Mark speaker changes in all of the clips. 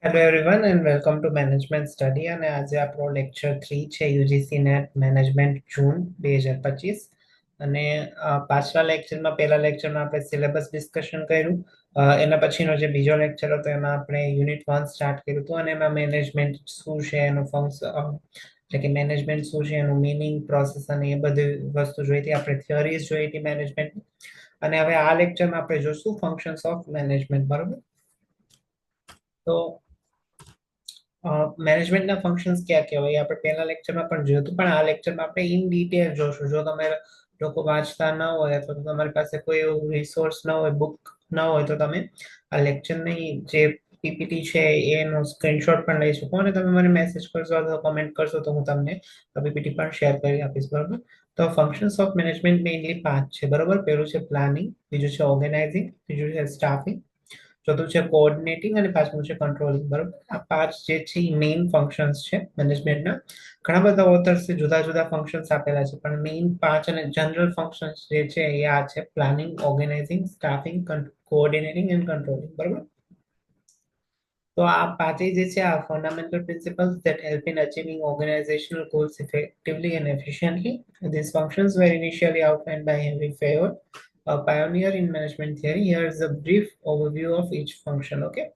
Speaker 1: Hello everyone and welcome to management study અને આજે આપણો લેક્ચર 3 છે યુજીસી નેટ મેનેજમેન્ટ જૂન 2025 અને પાછલા લેક્ચરમાં પહેલા લેક્ચરમાં આપણે સિલેબસ ડિસ્કશન કર્યું એના પછીનો જે બીજો લેક્ચર હતો એમાં આપણે યુનિટ 1 સ્ટાર્ટ કર્યું હતું અને એમાં મેનેજમેન્ટ શું છે એનું ફંક્શન એટલે કે મેનેજમેન્ટ શું છે એનું મીનિંગ પ્રોસેસ અને એ બધી વસ્તુ જોઈ હતી આપણે થિયરીઝ જોઈ હતી મેનેજમેન્ટ અને હવે આ લેક્ચરમાં આપણે જોશું ફંક્શન્સ ઓફ મેનેજમેન્ટ બરોબર તો મેનેજમેન્ટના ફંક્શન્સ ક્યાં કહેવાય આપણે પહેલા લેક્ચરમાં પણ જોયું હતું પણ આ લેક્ચરમાં આપણે ઇન ડિટેલ જોશું જો તમે લોકો વાંચતા ન હોય અથવા તો તમારી પાસે કોઈ એવું રિસોર્સ ન હોય બુક ન હોય તો તમે આ લેક્ચરની જે પીપીટી છે એનો સ્ક્રીનશોટ પણ લઈ શકો અને તમે મને મેસેજ કરશો અથવા કોમેન્ટ કરશો તો હું તમને પીપીટી પણ શેર કરી આપીશ બરોબર તો ફંક્શન્સ ઓફ મેનેજમેન્ટ મેઇનલી 5 છે બરોબર પહેલું છે પ્લાનિંગ બીજું છે ઓર્ગેનાઇઝિંગ ત્રીજું છે સ્ટાફિંગ ચોથું છે કોઓર્ડિનેટિંગ અને પાંચમું છે કંટ્રોલિંગ બરોબર આ 5 જે છે મેઇન ફંક્શન્સ છે મેનેજમેન્ટના ઘણા બધા ઓથર્સ જુદા જુદા ફંક્શન્સ આપેલા છે પણ મેઇન 5 અને જનરલ ફંક્શન્સ જે છે એ આ છે planning organising staffing coordinating and controlling બરોબર તો આ પાંચેય જે છે આ fundamental principles that help in achieving organizational goals effectively and efficiently. These functions were initially outlined by Henry Fayol, a pioneer in management theory. Here is a brief overview of each function. Okay,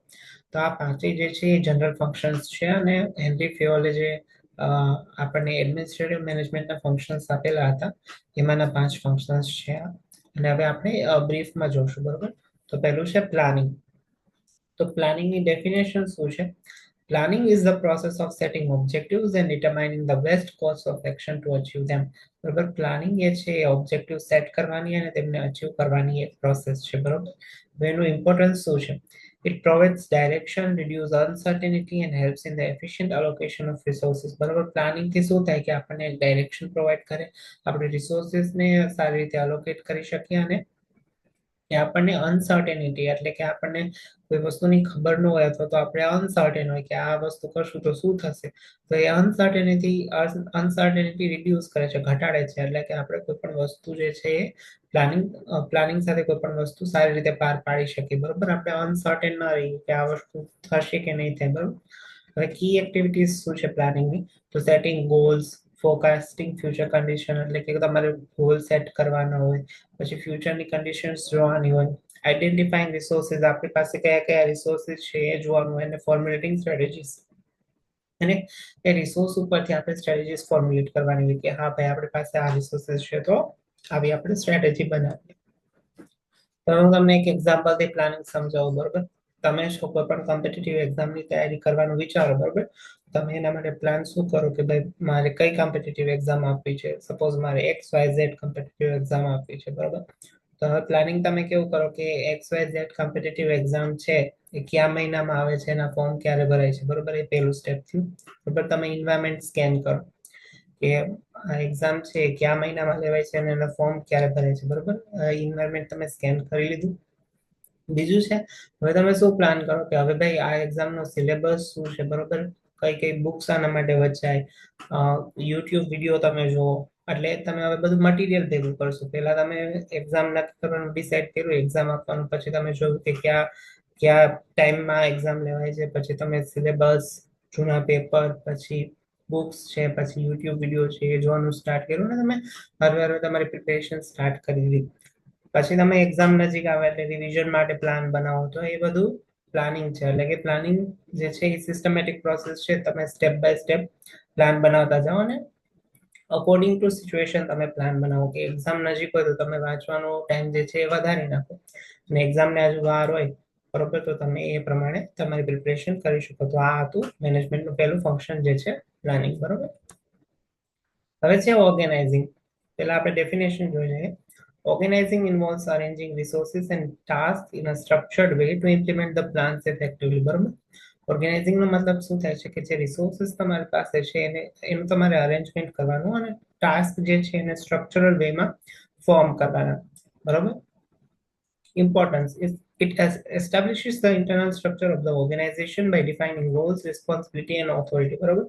Speaker 1: તો આ પાંચેય જે છે એ general functions છે અને henry ફેયોલે જે આપણને administrative મેનેજમેન્ટના ફંક્શન્સ આપેલા હતા એમાંના 5 ફંક્શન્સ છે અને હવે આપણે બ્રીફમાં જોશું બરોબર તો પહેલું છે પ્લાનિંગ તો પ્લાનિંગની ડેફિનેશન શું છે Planning is the process of setting objectives and determining the best course of action to achieve them. બરોબર પ્લાનિંગ એ છે ઓબ્જેક્ટિવ સેટ કરવાની અને તેમને અચીવ કરવાની એક પ્રોસેસ છે બરોબર એનું ઇમ્પોર્ટન્સ શું છે It provides direction, reduce uncertainty and helps in the efficient allocation of resources. બરોબર પ્લાનિંગ થી શું થાય કે આપણને એક ડાયરેક્શન પ્રોવાઈડ કરે આપણે રિસોર્સિસને સારી રીતે અલોકેટ કરી શકીએ અને કે આપણને અનસર્ટેનિટી એટલે કે આપણને કોઈ વસ્તુની ખબર ન હોય અથવા તો આપણે અનસર્ટેન હોય કે આ વસ્તુ કરશું તો શું થશે તો એ અનસર્ટેનિટી રિડ્યુસ કરે છે ઘટાડે છે એટલે કે આપણે કોઈ પણ વસ્તુ જે છે એ પ્લાનિંગ સાથે કોઈ પણ વસ્તુ સારી રીતે પાર પાડી શકીએ બરોબર આપણે અનસર્ટેન ન રહીએ કે આ વસ્તુ થશે કે નહીં થાય બરોબર હવે કી એક્ટિવિટીઝ શું છે પ્લાનિંગની તો setting goals forecasting future condition એટલે કે તમારે ગોલ સેટ કરવાના હોય પછી ફ્યુચરની કન્ડિશન્સ જોવાની હોય આઈડેન્ટિફાઈંગ રિસોર્સિસ આપણી પાસે કયા કયા રિસોર્સિસ છે એ જોવાનું હોય અને ફોર્મ્યુલેટિંગ સ્ટ્રેટેજીસ અને એ રિસોર્સ ઉપરથી આપણે સ્ટ્રેટેજીસ ફોર્મ્યુલેટ કરવાની હોય કે હા ભાઈ આપણી પાસે આ રિસોર્સિસ છે તો આવી આપણે સ્ટ્રેટેજી બનાવીએ તો હું તમને એક એક્ઝામ્પલથી પ્લાનિંગ સમજાવું બરોબર તમે છો કોઈ પણ કોમ્પિટિટિવ એક્ઝામની તૈયારી કરવાનું વિચારો બરોબર તમે એના માટે પ્લાન શું કરો કે ભાઈ મારે કઈ કોમ્પિટિટિવ એક્ઝામ આપવી છે સપોઝ મારે XYZ કોમ્પિટિટિવ એક્ઝામ આપવી છે બરોબર તો હવે પ્લાનિંગ તમે કેવું કરો કે XYZ કોમ્પિટિટિવ એક્ઝામ છે એ કયા મહિનામાં આવે છે એના ફોર્મ ક્યારે ભરાય છે બરોબર એ પહેલું સ્ટેપ થયું બરોબર તમે એન્વાયરમેન્ટ સ્કેન કરો કે આ એક્ઝામ છે કયા મહિનામાં લેવાય છે અને એના ફોર્મ ક્યારે ભરાય છે બરોબર એન્વાયરમેન્ટ તમે સ્કેન કરી લીધું બીજું છે હવે તમે શું પ્લાન કરો કે હવે ભાઈ આ એક્ઝામનો સિલેબસ શું છે બરોબર કઈ કઈ બુક્સ આના માટે વચાય યુટ્યુબ વિડીયો તમે જુઓ એટલે તમે હવે બધું મટીરિયલ ભેગું કરશો પહેલા તમે એક્ઝામ નક્કી કરવાનું ડિસાઈડ કર્યું એક્ઝામ આપવાનું પછી તમે જોયું કે કયા કયા ટાઈમમાં એક્ઝામ લેવાય છે પછી તમે સિલેબસ જૂના પેપર પછી બુક્સ છે પછી યુટ્યુબ વિડીયો છે એ જોવાનું સ્ટાર્ટ કર્યું ને તમે હવે તમારી પ્રિપેરેશન સ્ટાર્ટ કરી દીધી પછી તમે એક્ઝામ નજીક આવે એટલે રિવિઝન માટે પ્લાન બનાવો તો એ બધું પ્લાનિંગ છે એટલે કે પ્લાનિંગ જે છે એ સિસ્ટમેટિક પ્રોસેસ છે તમે સ્ટેપ બાય સ્ટેપ પ્લાન બનાવતા જાઓ અને અકોર્ડિંગ ટુ સિચ્યુએશન તમે પ્લાન બનાવો કે એક્ઝામ નજીક હોય તો તમે વાંચવાનો ટાઈમ જે છે એ વધારી નાખો અને એક્ઝામને આજુ વાર હોય બરોબર તો તમે એ પ્રમાણે તમારી પ્રિપરેશન કરી શકો તો આ હતું મેનેજમેન્ટનું પહેલું ફંક્શન જે છે પ્લાનિંગ બરોબર હવે છે ઓર્ગેનાઇઝિંગ પહેલા આપણે ડેફિનેશન જોઈ લઈએ Organizing involves arranging resources and tasks in a structured way to implement the plans effectively. બરોબર ઓર્ગેનાઇઝિંગ નો મતલબ શું થાય છે કે જે રિસોર્સિસ તમારી પાસે છે એને એનું તમારે અરેન્જમેન્ટ કરવાનું અને ટાસ્ક જે છે એને સ્ટ્રક્ચરલ વેમાં ફોર્મ કરવાના બરોબર Importance is it establishes the internal structure of the organization by defining roles, responsibility and authority. બરોબર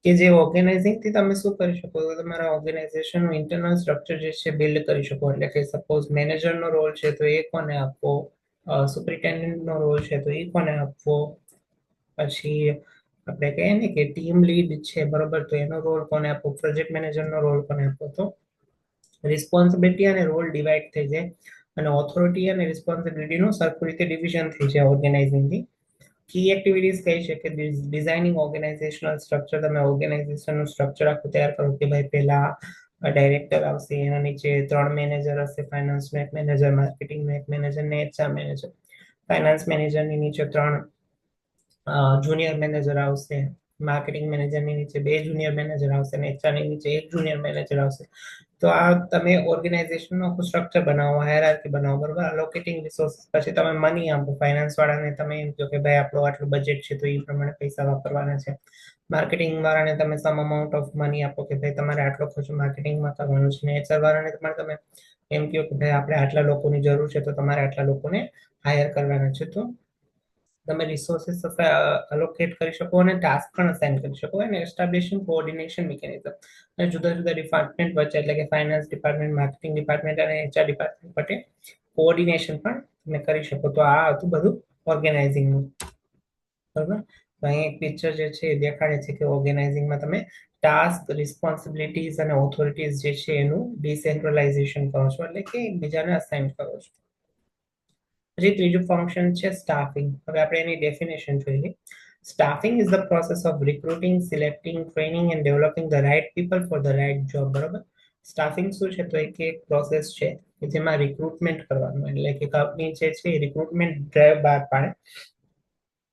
Speaker 1: કે જે ઓર્ગેનાઇઝિંગ થી તમે શું કરી શકો તો તમારા ઓર્ગેનાઇઝેશનનું ઇન્ટરનલ સ્ટ્રક્ચર જે છે બિલ્ડ કરી શકો એટલે કે સપોઝ મેનેજરનો રોલ છે તો એ કોને આપવો સુપરિન્ટેન્ડન્ટનો રોલ છે તો એ કોને આપવો પછી આપણે કહીએ ને કે ટીમ લીડ છે, બરોબર, તો એનો રોલ કોને આપો, પ્રોજેક્ટ મેનેજરનો રોલ કોને આપો, તો રિસ્પોન્સિબિલિટી અને રોલ ડિવાઈડ થઈ જાય અને ઓથોરિટી અને રિસ્પોન્સિબિલિટીનું સરખું રીતે ડિવિઝન થઈ જાય ઓર્ગેનાઇઝિંગની. કી એક્ટિવિટીઝ કહી છે કે ડિઝાઇનિંગ ઓર્ગેનાઇઝેશનલ સ્ટ્રક્ચર, તમે ઓર્ગેનાઇઝેશનનું સ્ટ્રક્ચર આખું તૈયાર કરો કે ભાઈ પહેલા ડાયરેક્ટર આવશે, એના નીચે 3 મેનેજર હશે, ફાઇનાન્સનો એક મેનેજર, માર્કેટિંગનો એક મેનેજર ને એચઆર મેનેજર. ફાઇનાન્સ મેનેજરની નીચે 3 જુનિયર મેનેજર આવશે, માર્કેટિંગ મેનેજરની નીચે 2 જુનિયર મેનેજર આવશે અને એચઆરની નીચે 1 જુનિયર મેનેજર આવશે. તો આ તમે ઓર્ગેનાઇઝેશનનું આખું સ્ટ્રક્ચર બનાવો, હાયરાર્કી બનાવો, બરોબર. અલોકેટિંગ રિસોર્સિસ, પછી તમે મની આપો ફાઇનાન્સ વાળાને, તમે એમ કહો કે ભાઈ આપણું આટલું બજેટ છે તો એ પ્રમાણે પૈસા વાપરવાના છે. માર્કેટિંગ વાળાને તમે સમ અમાઉન્ટ ઓફ મની આપો કે ભાઈ તમારે આટલો ખર્ચો માર્કેટિંગમાં કરવાનો છે. એચઆર વાળાને તમે એમ કહો કે ભાઈ આપણે આટલા લોકોની જરૂર છે તો તમારે આટલા લોકોને હાયર કરવાના છે. તો તમે રિસોર્સિસ અલોકેટ કરી શકો અને ટાસ્ક પણ અસાઇન કરી શકો અને એસ્ટાબ્લિશિંગ કોઓર્ડિનેશન મિકેનિઝમ, અને જુદા જુદા ડિપાર્ટમેન્ટ વચ્ચે, એટલે કે ફાઇનાન્સ ડિપાર્ટમેન્ટ, માર્કેટિંગ ડિપાર્ટમેન્ટ અને એચઆર ડિપાર્ટમેન્ટ વચ્ચે કોઓર્ડિનેશન પણ તમે કરી શકો. તો આ હતું બધું ઓર્ગેનાઇઝિંગનું, બરાબર. તો અહીં એક પિક્ચર જે છે એ દેખાડે છે કે ઓર્ગેનાઇઝિંગમાં તમે ટાસ્ક, રિસ્પોન્સિબિલિટીઝ અને ઓથોરિટીઝ જે છે એનું ડિસેન્ટ્રલાઇઝેશન કરો છો, એટલે કે એકબીજાને અસાઇન કરો છો. પછી ત્રીજું ફંક્શન છે સ્ટાફિંગ. હવે આપણે એની ડેફિનેશન જોઈએ. Staffing is the process of recruiting, selecting, training and developing the right people for the right job, બરાબર. સ્ટાફિંગ શું છે, તો એક પ્રોસેસ છે કે જેમાં રિક્રુટમેન્ટ કરવાનું, એટલે કે કંપની જે છે એ રિક્રુટમેન્ટ ડ્રાઈવ બહાર પાડે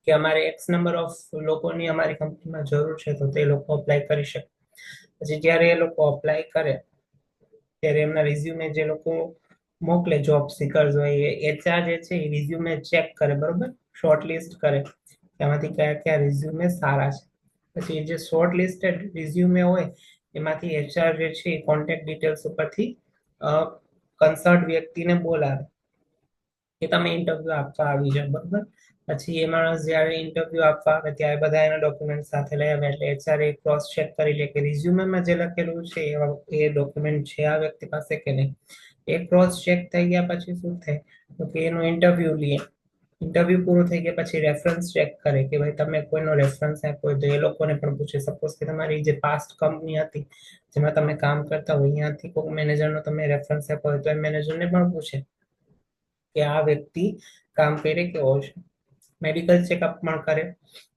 Speaker 1: કે અમારે એક્સ નંબર ઓફ લોકોની અમારી કંપનીમાં જરૂર છે તો તે લોકો અપ્લાય કરી શકે. પછી જ્યારે એ લોકો અપ્લાય કરે ત્યારે એમના રિઝ્યુમે જે લોકો મોકલે, જોબ સિકર્સ હોય, એચઆર જે છે એ રિઝ્યુમે ચેક કરે, બરોબર, શોર્ટ લિસ્ટ કરે એમાંથી કયા કયા રિઝ્યુમે સારા છે. પછી જે શોર્ટ લિસ્ટેડ રિઝ્યુમે હોય એમાંથી એચઆર જે છે એ કોન્ટેક્ટ ડિટેલ્સ ઉપરથી કન્સર્ટ વ્યક્તિને બોલાવે કે તમે ઇન્ટરવ્યુ આપવા આવી જાઓ, બરોબર. પછી એ માણસ જ્યારે ઇન્ટરવ્યુ આપવા આવે ત્યારે બધા એના ડોક્યુમેન્ટ સાથે લઈ આવે, એટલે એચઆર ક્રોસ ચેક કરી લે કે રિઝ્યુમેમાં જે લખેલું છે એ ડોક્યુમેન્ટ છે આ વ્યક્તિ પાસે કે નહીં. એ ક્રોસ ચેક થઈ ગયા પછી શું થાય, તો કે એનું ઇન્ટરવ્યુ લે. ઇન્ટરવ્યુ પૂરું થઈ ગયા પછી રેફરન્સ ચેક કરે કે ભાઈ તમે કોઈનો રેફરન્સ આપ્યો હોય તો એ લોકોને પણ પૂછે. સપોઝ કે તમારી જે પાસ્ટ કંપની હતી જેમાં તમે કામ કરતા હોય અહીંયાથી કોઈ મેનેજરનો તમે રેફરન્સ આપ્યો હોય તો એ મેનેજરને પણ પૂછે કે આ વ્યક્તિ કામ કરે કેવો છે. મેડિકલ ચેકઅપ પણ કરે,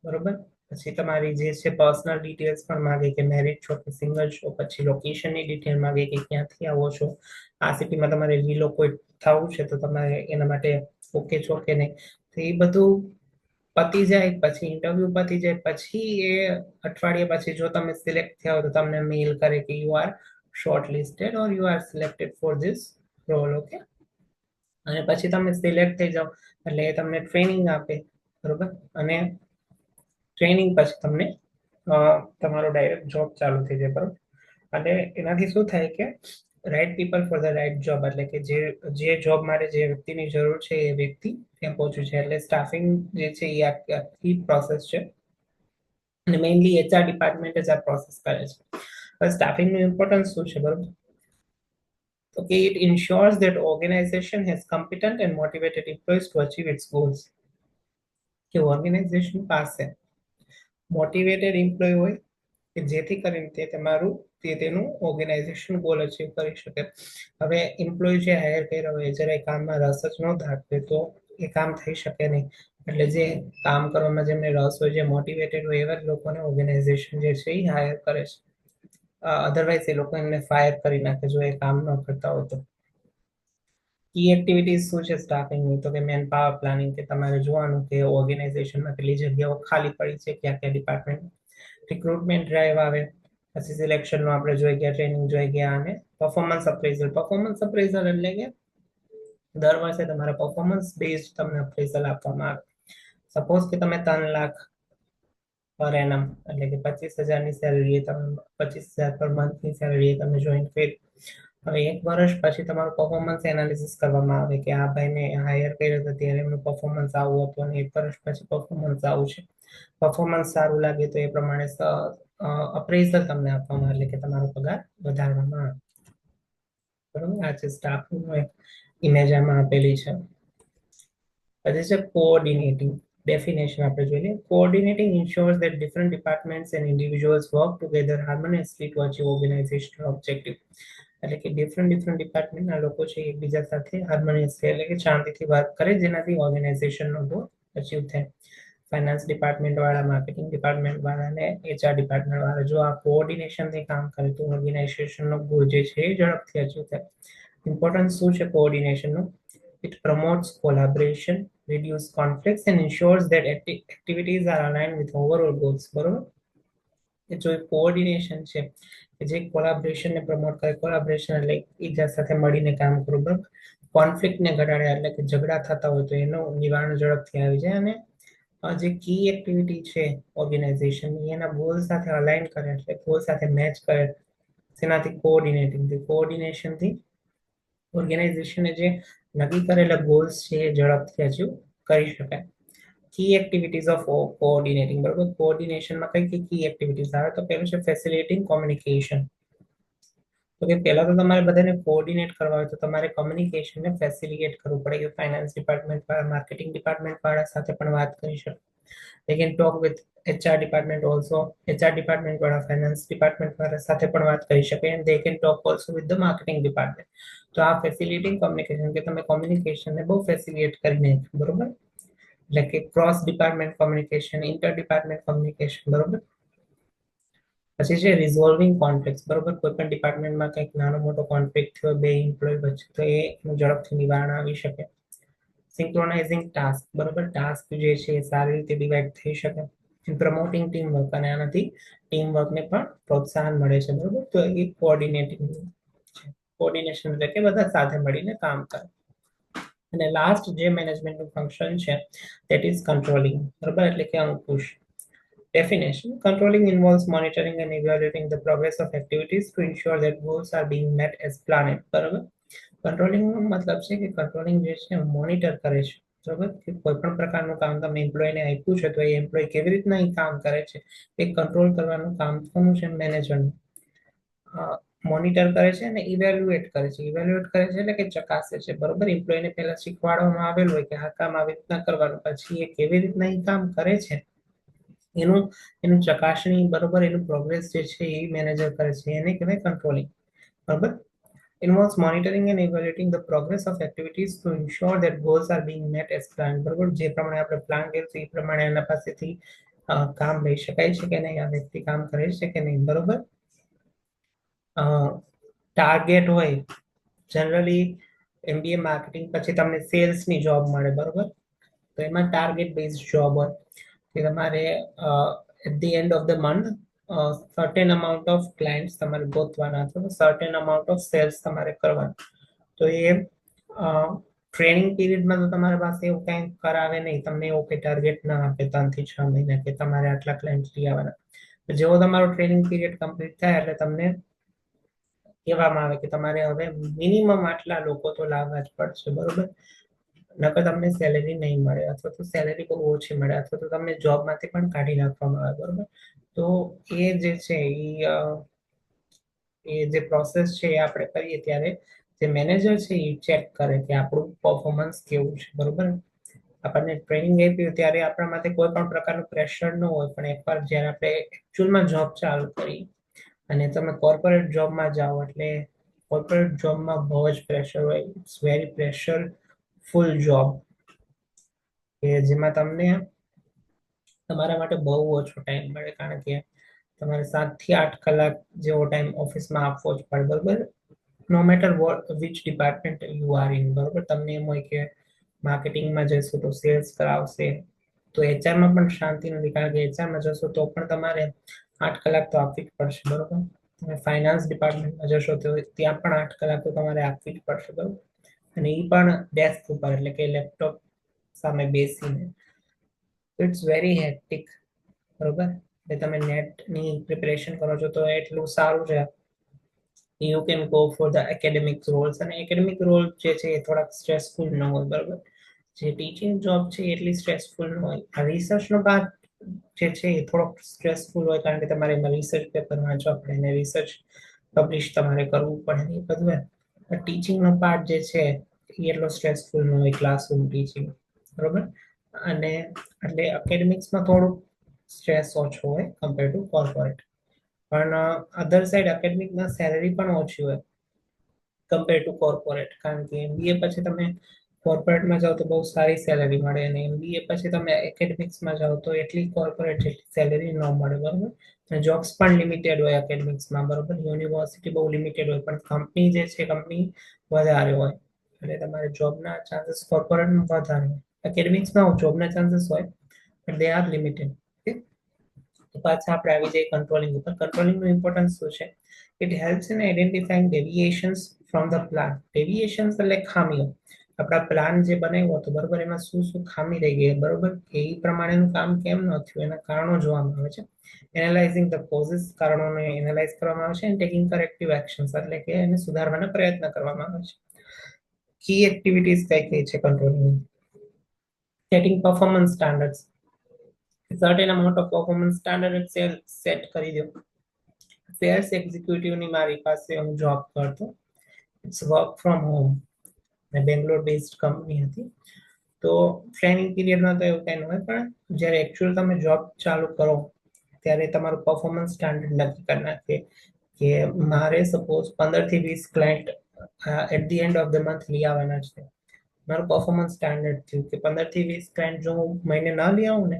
Speaker 1: બરોબર. પછી તમારી જે છે પર્સનલ ડિટેલ્સ પણ માંગે કે મેરિડ છો કે સિંગલ છો. પછી લોકેશનની ડિટેલ માંગે કે ક્યાંથી આવો છો, આ સિટીમાં તમારે રિલોકેટ થવું છે તો તમારે એના માટે ઓકે છો કે નહીં. તો એ બધું પતી જાય પછી, ઇન્ટરવ્યુ પતી જાય પછી એ અઠવાડિયા પછી જો તમે સિલેક્ટ થયા હો તો તમને મેલ કરે કે you are shortlisted or you are selected for this role, okay. અને પછી તમે સિલેક્ટ થઈ જાઓ એટલે એ તમને ટ્રેનિંગ આપે, બરોબર. અને ટ્રેનિંગ પછી તમને તમારો ડાયરેક્ટ જોબ ચાલુ થઈ જાય, બરોબર. અને એનાથી શું થાય કે right people for the right job, એટલે કે જે જોબ માટે જે વ્યક્તિની જરૂર છે એ વ્યક્તિ ત્યાં પહોંચ્યું છે. એટલે સ્ટાફિંગ જે છે એ આખી પ્રોસેસ છે અને મેઇનલી એચઆર ડિપાર્ટમેન્ટ જ આ પ્રોસેસ કરે છે. હવે સ્ટાફિંગનું ઇમ્પોર્ટન્સ શું છે, બરોબર. Okay, it ensures that organization has competent and motivated employees to achieve its goals. કે ઓર્ગેનાઇઝેશન પાસે મોટિવેટેડ એમ્પ્લોય હોય કે જેથી કરીને તે તમારું તેનું ઓર્ગેનાઇઝેશન ગોલ અચીવ કરી શકે. હવે એમ્પ્લોય જે હાયર કર્યા હોય જ્યારે કામમાં રસ જ ન દાખવે તો એ કામ થઈ શકે નહીં. એટલે જે કામ કરવામાં જેમને રસ હોય, જે મોટિવેટેડ હોય એવા જ લોકોને ઓર્ગેનાઇઝેશન જે છે એ હાયર કરે છે. અધરવાઇઝ એ લોકો એમને ફાયર કરી નાખે જો એ કામ ન કરતા હોય તો. કી એક્ટિવિટીઝ શું છે સ્ટાફિંગની, તો કે મેન પાવર પ્લાનિંગ, કે તમારે જોવાનું કે ઓર્ગેનાઇઝેશનમાં કેટલી જગ્યાઓ ખાલી પડી છે, ક્યાં ક્યાં ડિપાર્ટમેન્ટ. રિક્રુટમેન્ટ ડ્રાઈવ આવે, પછી સિલેક્શનનું આપણે જોઈ ગયા, ટ્રેનિંગ જોઈ ગયા, અને પરફોર્મન્સ અપ્રેઝલ. પરફોર્મન્સ અપ્રેઝલ એટલે કે દર વર્ષે તમારા પરફોર્મન્સ બેઝ તમને અપ્રેઝલ આપવામાં આવે. સપોઝ કે તમે 3 લાખ પર એનમ એટલે કે 25,000ની સેલરી, તમે 25,000 પર મંથની સેલરી તમે જોઈન કરી. હવે 1 વર્ષ પછી તમારું પરફોર્મન્સ એનાલિસિસ કરવામાં આવે કે આ ભાઈને હાયર કર્યો હતો ત્યારે એમનું પરફોર્મન્સ આવું હતું અને 1 વર્ષ પછી પરફોર્મન્સ આવું છે. પરફોર્મન્સ સારું લાગે તો એ પ્રમાણે અપ્રેઝલ તમને આપવામાં, એટલે કે તમારો પગાર વધારવામાં આવે, બરોબર. આ છે સ્ટાફનું એક ઇમેજ આમાં આપેલી છે. પછી છે કોઓર્ડિનેટિંગ. ડેફિનેશન આપણે જોઈ લઈએ. કોઓર્ડિનેટિંગ ensures that different departments and individuals work together harmoniously to achieve organizational objective. એટલે કે ડિફરન્ટ ડિપાર્ટમેન્ટના લોકો છે એકબીજા સાથે હાર્મોનિયસલી એટલે કે શાંતિથી વર્ક કરે જેનાથી ઓર્ગેનાઇઝેશનનો ગોલ અચીવ થાય. ફાઇનાન્સ ડિપાર્ટમેન્ટ વાળા, માર્કેટિંગ ડિપાર્ટમેન્ટ વાળા અને HR ડિપાર્ટમેન્ટ વાળા જો આ કોઓર્ડિનેશનથી કામ કરે તો ઓર્ગેનાઇઝેશનનો ગોલ જે છે એ ઝડપથી અચીવ થાય. ઇમ્પોર્ટન્સ શું છે કોઓર્ડિનેશનનું? It promotes collaboration, reduce conflicts and ensures that activities are aligned with overall goals. બરોબર? જો કોઓર્ડિનેશન છે કે જે કોલાબોરેશનને પ્રમોટ કરે, કોલાબોરેશન એટલે એકબીજા સાથે મળીને કામ કરવું, બરોબર? કોન્ફ્લિક્ટને ઘટાડે એટલે કે ઝઘડા થતા હોય તો એનું નિવારણ ઝડપથી આવી જાય અને જે કી એક્ટિવિટી છે ઓર્ગેનાઇઝેશનની એના ગોલ સાથે અલાઇન કરે એટલે ગોલ સાથે મેચ કરે તેનાથી કોઓર્ડિનેશનથી ઓર્ગેનાઇઝેશને જે નક્કી કરેલા ગોલ્સ છે એ ઝડપથી અચીવ કરી શકાય. કી એક્ટિવિટીઝ ઓફ કોઓર્ડિનેટિંગ, બરોબર? કોઓર્ડિનેશનમાં કઈ કી એક્ટિવિટીઝ આવે તો પહેલું છે ફેસિલિટેટિંગ કોમ્યુનિકેશન. તો કે પહેલા તો તમારે બધાને કોઓર્ડિનેટ કરવા હોય તો તમારે કોમ્યુનિકેશનને ફેસિલિટેટ કરવું પડે કે ફાઇનાન્સ ડિપાર્ટમેન્ટ વાળા, માર્કેટિંગ ડિપાર્ટમેન્ટ વાળા સાથે પણ વાત કરી શકે. They can talk with HR department also. HR department વાળા ફાઇનાન્સ ડિપાર્ટમેન્ટ વાળા સાથે પણ વાત કરી શકે and they can talk also with the marketing department. તો આ ફેસિલિટેટિંગ કોમ્યુનિકેશન કે તમે કોમ્યુનિકેશનને બહુ ફેસિલિટેટ કરી નાખ્યું, બરોબર? એટલે કે cross department communication, inter department communication, બરોબર? પછી છે રિઝોલ્વિંગ કોન્ફ્લિક્ટ, બરોબર? કોઈ પણ ડિપાર્ટમેન્ટમાં કંઈક નાનો મોટો કોન્ફ્લિક્ટ થયો બે એમ્પ્લોય વચ્ચે તો એનું ઝડપથી નિવારણ આવી શકે. સિંક્રોનાઇઝિંગ ટાસ્ક, બરોબર? ટાસ્ક જે છે એ સારી રીતે ડિવાઈડ થઈ શકે. પ્રમોટિંગ ટીમ વર્ક અને આનાથી ટીમ વર્કને પણ પ્રોત્સાહન મળે છે, બરોબર? તો એ કોઓર્ડિનેટિંગ છે. કોઓર્ડિનેશન એટલે કે બધા સાથે મળીને કામ કરે. અને લાસ્ટ જે મેનેજમેન્ટનું ફંક્શન છે that is controlling, બરોબર? એટલે કે અંકુશ. Definition: controlling involves monitoring and evaluating the progress of activities to ensure that goals are being met as planned. બરાબર? કંટ્રોલિંગ નો મતલબ છે કે કંટ્રોલિંગ જે છે મોનિટર કરે છે, બરાબર? કે કોઈ પણ પ્રકારનું કામ તમે એમ્પ્લોયને આપ્યું છે તો એ એમ્પ્લોય કેવી રીતના એ કામ કરે છે એ કંટ્રોલ કરવાનું કામ કોનું છે? મેનેજરનું. મોનિટર કરે છે અને ઇવેલ્યુએટ કરે છે. ઇવેલ્યુએટ કરે છે એટલે કે ચકાસે છે, બરોબર? એમ્પ્લોયને પહેલા શીખવાડવામાં આવેલું હોય કે આ કામ આવી રીતના કરવાનું, પછી એ કેવી રીતના એ કામ કરે છે એનું ચકાસણી, બરોબર? એનું પ્રોગ્રેસ જે છે એ મેનેજર કરે છે, એને કહેવાય કંટ્રોલિંગ, બરોબર? Involves monitoring and evaluating the progress of activities to ensure that goals are being met as planned. બરોબર? જે પ્રમાણે આપણે પ્લાન કર્યું એ પ્રમાણે એના પાસેથી કામ લઈ શકાય છે કે નહીં, આ વ્યક્તિ કામ કરે છે કે નહીં, બરોબર? ટાર્ગેટ હોય જનરલી MBA માર્કેટિંગ પછી તમને સેલ્સની જોબ મળે, બરોબર? તો એમાં ટાર્ગેટ બેઝડ જોબ હોય કે તમારે at the end of the month certain amount of clients તમારે ગોતવાના અથવા સર્ટેન અમાઉન્ટ ઓફ સેલ્સ તમારે કરવાના. તો એ ટ્રેનિંગ પીરિયડમાં તો તમારા પાસે એવું કંઈ કરાવે નહીં, તમને એવું કંઈ ટાર્ગેટ ના આપે 3 થી 6 મહિના કે તમારે આટલા ક્લાયન્ટ લઈ આવવાના. જેવો તમારો ટ્રેનિંગ પીરિયડ કમ્પ્લીટ થાય એટલે તમને કહેવામાં આવે કે તમારે હવે મિનિમમ આટલા લોકો તો લાવવા જ પડશે, બરોબર? નકર તમને સેલેરી નહીં મળે અથવા તો સેલેરી બહુ ઓછી મળે અથવા તો તમને જોબમાંથી પણ કાઢી નાખવામાં આવે, બરોબર? તો એ જે છે એ જે પ્રોસેસ છે એ આપણે કરીએ ત્યારે જે મેનેજર છે એ ચેક કરે કે આપણું પરફોર્મન્સ કેવું છે, બરોબર? આપણને ટ્રેનિંગ આપી ત્યારે આપણા માટે કોઈ પણ પ્રકારનું પ્રેશર ન હોય, પણ એકવાર જ્યારે આપણે એકચ્યુઅલમાં જોબ ચાલુ કરી અને તમે કોર્પોરેટ જોબમાં જાઓ એટલે કોર્પોરેટ જોબમાં બહુ જ પ્રેશર હોય. It's very pressure full job કે જેમાં તમને તમારા માટે બહુ ઓછો ટાઈમ મળે, કારણ કે તમારે 7 થી 8 કલાક જેવો ટાઈમ ઓફિસમાં આપવો જ પડે, બરોબર? No matter what which department you are in, બરોબર? તમને એમ હોય કે માર્કેટિંગમાં જશો તો સેલ્સ કરાવશે તો એચઆરમાં પણ શાંતિ નથી, કારણ કે એચઆરમાં જશો તો પણ તમારે 8 કલાક તો આપવી જ પડશે, બરોબર? તમે ફાઇનાન્સ ડિપાર્ટમેન્ટમાં જશો તો ત્યાં પણ 8 કલાક તો તમારે આપવી જ પડશે, બરોબર? અને એ પણ ડેસ્ક ઉપર એટલે કે લેપટોપ સામે બેસીને. ઇટ્સ વેરી હેક્ટિક, બરોબર? એટલે તમે નેટની પ્રિપેરેશન કરો છો તો એટલું સારું છે. You can go for the academic Rolls, અને એકેડેમિક રોલ જે છે એ થોડાક સ્ટ્રેસફુલ ન હોય, બરોબર? જે ટીચિંગ જોબ છે એટલી સ્ટ્રેસફુલ ન હોય. આ રિસર્ચનો પાર્ટ જે છે એ થોડોક સ્ટ્રેસફુલ હોય, કારણ કે તમારે એમાં રિસર્ચ પેપર વાંચવા પડે અને રિસર્ચ પબ્લિશ તમારે કરવું પડે એ બધું. ટીચિંગનો પાર્ટ જે છે એ એટલો સ્ટ્રેસફુલ ન હોય, ક્લાસરૂમ ટીચિંગ, બરોબર? અને એટલે એકેડેમિક્સમાં થોડું સ્ટ્રેસ ઓછો હોય કમ્પેર ટુ કોર્પોરેટ, પણ અધર સાઈડ એકેડેમિકમાં સેલેરી પણ ઓછી હોય કમ્પેર ટુ કોર્પોરેટ, કારણ કે એમબીએ પછી તમે કોર્પોરેટમાં જાઓ તો બહુ સારી સેલેરી મળે, અને એમબીએ પછી તમે એકેડેમિક્સમાં જાઓ તો એટલી કોર્પોરેટ જેટલી સેલેરી ન મળે, બરોબર. અને જોબ્સ પણ લિમિટેડ હોય એકેડેમિક્સમાં, બરોબર. યુનિવર્સિટી બહુ લિમિટેડ હોય, પણ કંપની જે છે કંપની વધારે હોય, એટલે તમારે જોબના ચાન્સીસ કોર્પોરેટમાં વધારે હોય. એકેડેમિક્સમાં જોબના ચાન્સીસ હોય, but they are limited. Okay? તો પાછા આપણે આવી જઈએ કંટ્રોલિંગ ઉપર. કંટ્રોલિંગનું ઇમ્પોર્ટન્સ શું છે? It helps in identifying deviations from the plan. Deviations એટલે ખામીઓ. આપણા પ્લાન જે બનાવ્યો હતો, બરોબર, એમાં શું શું ખામી રહી ગઈ, બરોબર, એ પ્રમાણેનું કામ કેમ ન થયું, એના કારણો જોવામાં આવે છે. એનાલાઇઝિંગ ધ કોઝિસ, કારણોને એનાલાઇઝ કરવામાં આવે છે, અને ટેકિંગ કરેક્ટિવ એક્શન્સ, એટલે કે એને સુધારવાનો પ્રયત્ન કરવામાં આવે છે. કી એક્ટિવિટીઝ કઈ કઈ છે controlling? Setting performance standards. Certain amount of performance standard set કરી દો. ફેર્સ એક્ઝિક્યુટિવની મારી પાસે હું જોબ કરતો, ઇટ્સ વર્ક ફ્રોમ હોમ, અને બેંગ્લોર બેઝડ કંપની હતી. તો ટ્રેનિંગ પીરિયડમાં તો એવું કંઈ ન હોય, પણ જ્યારે એકચ્યુઅલ તમે જોબ ચાલુ કરો ત્યારે તમારું પરફોર્મન્સ સ્ટાન્ડર્ડ નક્કી કરી નાખીએ કે મારે સપોઝ 15 થી 20 client at the end of the month લઈ આવવાના છે. મારું પરફોર્મન્સ સ્ટાન્ડર્ડ થયું કે 15 થી 20 ક્લાયન્ટ જો હું મહિને ન લઈ આવું ને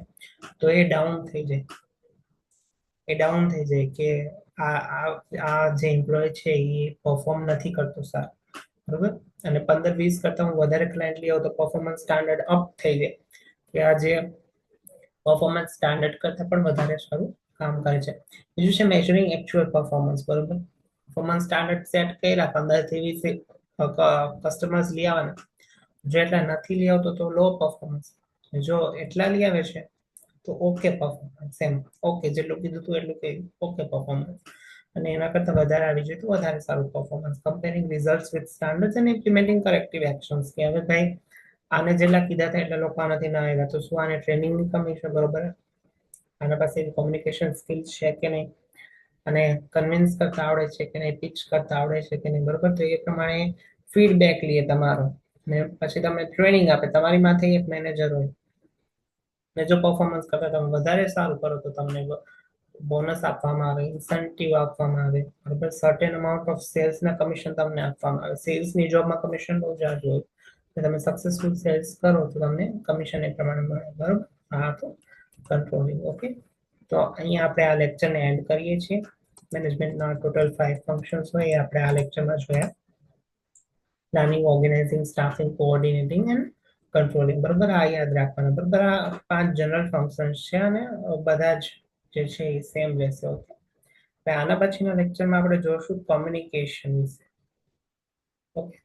Speaker 1: તો એ ડાઉન થઈ જાય. એ ડાઉન થઈ જાય કે આ જે એમ્પ્લોય છે એ પરફોર્મ નથી કરતો સારું, બરોબર. અને 15-20 કરતા હું વધારે ક્લાયન્ટ લઈ આવું તો પરફોર્મન્સ સ્ટાન્ડર્ડ અપ થઈ જાય, કે આ જે પરફોર્મન્સ સ્ટાન્ડર્ડ કરતા પણ વધારે સારું કામ કરે છે. બીજું છે મેજરિંગ એકચ્યુઅલ પરફોર્મન્સ, બરોબર. પરફોર્મન્સ સ્ટાન્ડર્ડ સેટ કર્યા, 15 થી 20 કસ્ટમર્સ લઈ આવવાના, જો એટલા નથી લઈ આવતો તો લો પરફોર્મન્સ, જો એટલા લઈ આવે છે તો ઓકે પરફોર્મન્સ, એમ ઓકે જેટલું કીધું હતું એટલું કે ઓકે પરફોર્મન્સ, અને એના કરતા વધારે આવી જાય તો વધારે સારું performance. Comparing results with standards and implementing corrective actions, કે હવે ભાઈ આને જેટલા કીધા હતા એટલે લોકો આનાથી ના આવ્યા, તો શું આને ટ્રેનિંગની કમી છે, બરોબર, આના પાસે કોમ્યુનિકેશન સ્કિલ્સ છે કે નહીં, અને કન્વિન્સ કરતા આવડે છે કે નહીં, પિચ કરતા આવડે છે કે નહીં, બરોબર. તો એ પ્રમાણે ફીડબેક લઈએ તમારો, ને પછી તમે ટ્રેનિંગ આપે, તમારી માથે એક મેનેજર હોય, ને જો પરફોર્મન્સ કરતા તમે વધારે સારું કરો તો તમને બોનસ આપવામાં આવે, ઇન્સેન્ટિવ આપવામાં આવે, બરોબર. સર્ટેન અમાઉન્ટ ઓફ સેલ્સના કમિશન તમને આપવામાં આવે. સેલ્સની જોબમાં કમિશન બહુ જાજુ હોય, તમે સક્સેસફુલ સેલ્સ કરો તો તમને કમિશન એ પ્રમાણે મળે, બરોબર. હા, તો કંટ્રોલિંગ. ઓકે, તો અહીંયા આપણે આ લેક્ચરને એન્ડ કરીએ છીએ. મેનેજમેન્ટના ટોટલ 5 ફંક્શન્સ હોય એ આપણે આ લેક્ચરમાં જોયા. Planning, organising, staffing, coordinating and controlling, બરોબર. આ યાદ રાખવાના, બરોબર. આ 5 જનરલ ફંક્શન્સ છે, અને બધા જ જે છે એ સેમ રહેશે. ઓકે, આના પછીના લેક્ચરમાં આપણે જોશું કોમ્યુનિકેશન વિશે. ઓકે.